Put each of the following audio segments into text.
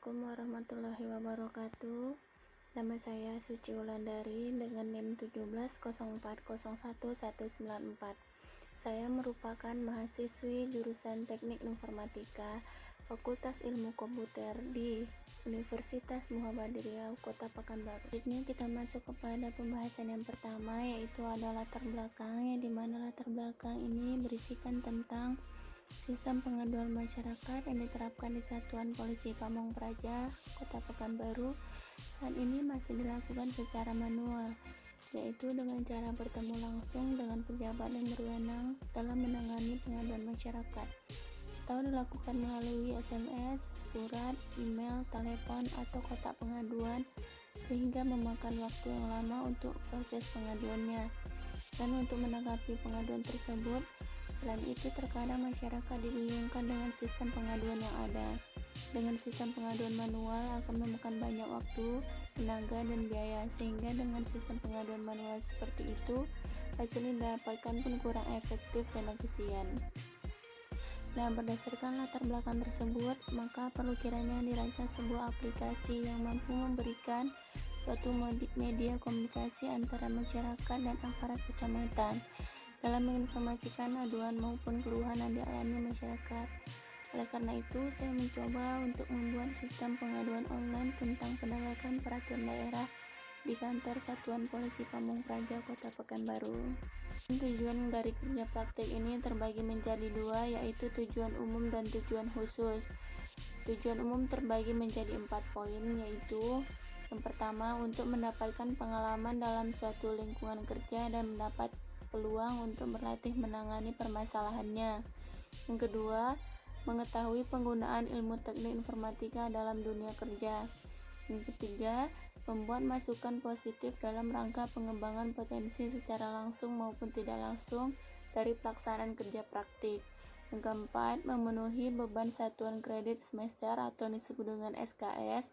Assalamualaikum warahmatullahi wabarakatuh. Nama saya Suci Wulandari dengan NIM 1704011194. Saya merupakan mahasiswi jurusan Teknik Informatika Fakultas Ilmu Komputer di Universitas Muhammadiyah Riau, Kota Pekanbaru. Selanjutnya kita masuk kepada pembahasan yang pertama, yaitu ada latar belakang, yang dimana latar belakang ini berisikan tentang sistem pengaduan masyarakat yang diterapkan di Satuan Polisi Pamong Praja, Kota Pekanbaru. Saat ini masih dilakukan secara manual, yaitu dengan cara bertemu langsung dengan pejabat yang berwenang dalam menangani pengaduan masyarakat, atau dilakukan melalui SMS, surat, email, telepon, atau kotak pengaduan, sehingga memakan waktu yang lama untuk proses pengaduannya. Dan untuk menanggapi pengaduan tersebut, selain itu, terkadang masyarakat dibingungkan dengan sistem pengaduan yang ada. Dengan sistem pengaduan manual akan memakan banyak waktu, tenaga, dan biaya, sehingga dengan sistem pengaduan manual seperti itu, hasil yang didapatkan pun kurang efektif dan efisien. Nah, berdasarkan latar belakang tersebut, maka perlu kiranya dirancang sebuah aplikasi yang mampu memberikan suatu media komunikasi antara masyarakat dan aparat kecamatan dalam menginformasikan aduan maupun keluhan yang dialami masyarakat. Oleh karena itu, saya mencoba untuk membuat sistem pengaduan online tentang penegakan peraturan daerah di kantor Satuan Polisi Pamong Praja, Kota Pekanbaru. Tujuan dari kerja praktik ini terbagi menjadi dua, yaitu tujuan umum dan tujuan khusus. Tujuan umum terbagi menjadi 4 poin, yaitu yang pertama, untuk mendapatkan pengalaman dalam suatu lingkungan kerja dan mendapat peluang untuk berlatih menangani permasalahannya. Yang kedua, mengetahui penggunaan ilmu teknik informatika dalam dunia kerja. Yang ketiga, membuat masukan positif dalam rangka pengembangan potensi secara langsung maupun tidak langsung dari pelaksanaan kerja praktik. Yang keempat, memenuhi beban satuan kredit semester atau disebut dengan SKS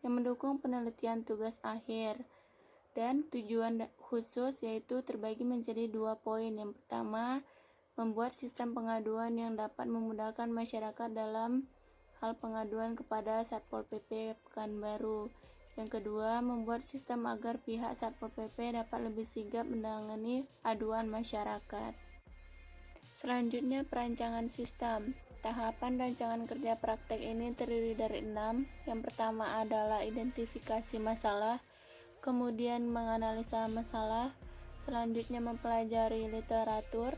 yang mendukung penelitian tugas akhir. Dan tujuan khusus yaitu terbagi menjadi 2 poin. Yang pertama, membuat sistem pengaduan yang dapat memudahkan masyarakat dalam hal pengaduan kepada Satpol PP Pekanbaru. Yang kedua, membuat sistem agar pihak Satpol PP dapat lebih sigap menangani aduan masyarakat. Selanjutnya, perancangan sistem. Tahapan rancangan kerja praktek ini terdiri dari 6. Yang pertama adalah identifikasi masalah, kemudian menganalisa masalah, selanjutnya mempelajari literatur,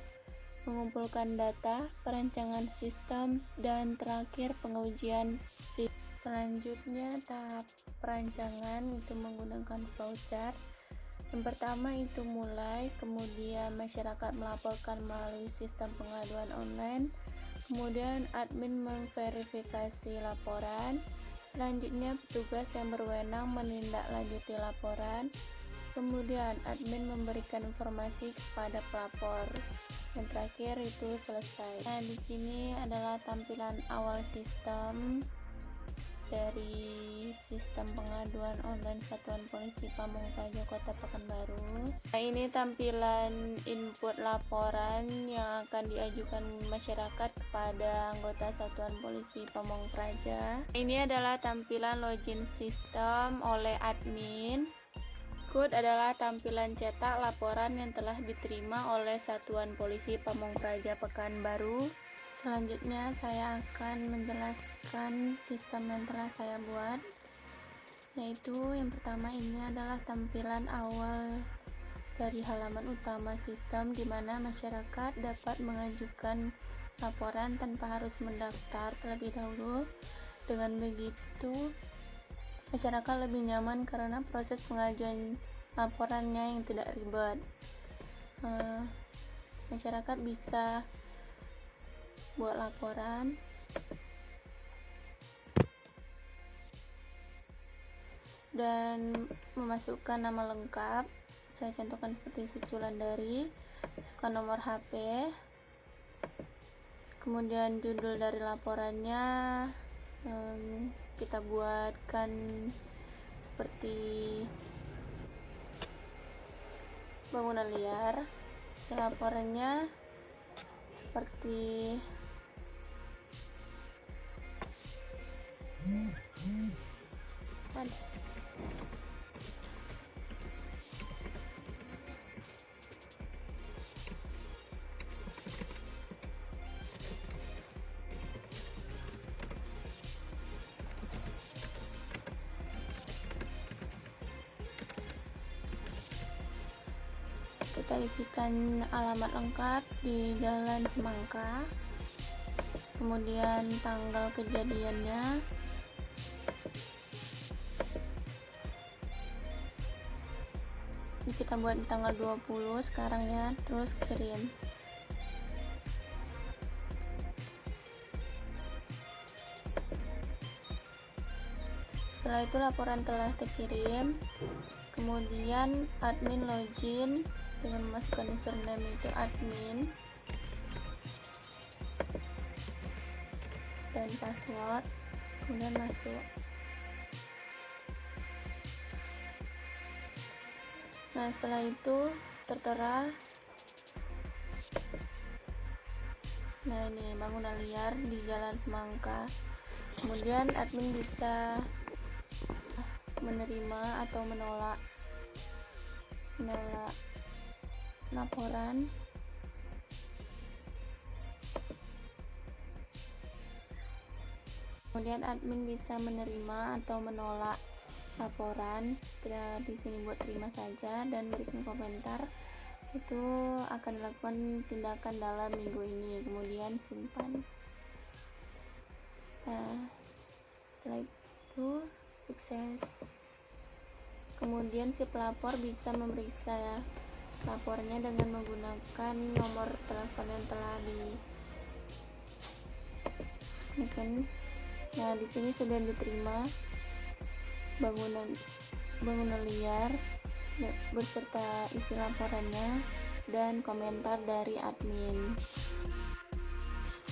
mengumpulkan data, perancangan sistem, dan terakhir pengujian sistem. Selanjutnya tahap perancangan itu menggunakan flowchart. Yang pertama itu mulai, kemudian masyarakat melaporkan melalui sistem pengaduan online, kemudian admin memverifikasi laporan, selanjutnya petugas yang berwenang menindaklanjuti laporan, kemudian admin memberikan informasi kepada pelapor, dan terakhir itu selesai. Nah, di sini adalah tampilan awal sistem dari sistem pengaduan online Satuan Polisi Pamong Praja, Kota Pekanbaru. Nah, ini tampilan input laporan yang akan diajukan masyarakat kepada anggota Satuan Polisi Pamong Praja. Ini adalah tampilan login sistem oleh admin. Berikut adalah tampilan cetak laporan yang telah diterima oleh Satuan Polisi Pamong Praja Pekanbaru. Selanjutnya saya akan menjelaskan sistem yang telah saya buat, yaitu yang pertama ini adalah tampilan awal dari halaman utama sistem, di mana masyarakat dapat mengajukan laporan tanpa harus mendaftar terlebih dahulu. Dengan begitu, masyarakat lebih nyaman karena proses pengajuan laporannya yang tidak ribet. Masyarakat bisa buat laporan dan memasukkan nama lengkap. Saya contohkan seperti Suci Wulandari, masukkan nomor HP, kemudian judul dari laporannya kita buatkan seperti bangunan liar. Laporannya seperti Kita isikan alamat lengkap di Jalan Semangka, kemudian tanggal kejadiannya, ini kita buat di tanggal 20 sekarang ya, terus kirim. Setelah itu laporan telah terkirim, kemudian admin login dengan memasukkan username itu admin dan password, kemudian masuk. Nah, setelah itu tertera, nah ini bangunan liar di Jalan Semangka. Kemudian admin bisa menerima atau menolak laporan. Kemudian admin bisa menerima atau menolak laporan. Kita di sini buat terima saja dan berikan komentar. Itu akan dilakukan tindakan dalam minggu ini. Kemudian simpan. Nah, setelah itu sukses. Kemudian si pelapor bisa memeriksa lapornya dengan menggunakan nomor telepon yang telah di. Nah, di sini sudah diterima bangunan liar beserta isi laporannya dan komentar dari admin.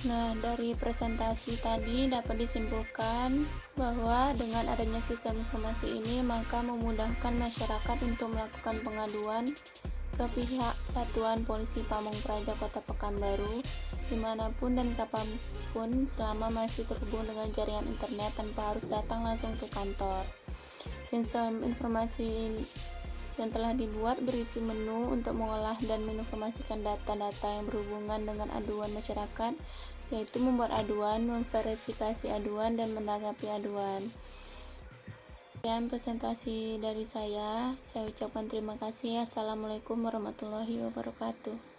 Nah, dari presentasi tadi dapat disimpulkan bahwa dengan adanya sistem informasi ini maka memudahkan masyarakat untuk melakukan pengaduan ke pihak Satuan Polisi Pamong Praja Kota Pekanbaru dimanapun dan kapanpun selama masih terhubung dengan jaringan internet tanpa harus datang langsung ke kantor. Sistem informasi yang telah dibuat berisi menu untuk mengolah dan menginformasikan data-data yang berhubungan dengan aduan masyarakat, yaitu membuat aduan, memverifikasi aduan, dan menanggapi aduan. Sekian presentasi dari saya ucapkan terima kasih. Assalamualaikum warahmatullahi wabarakatuh.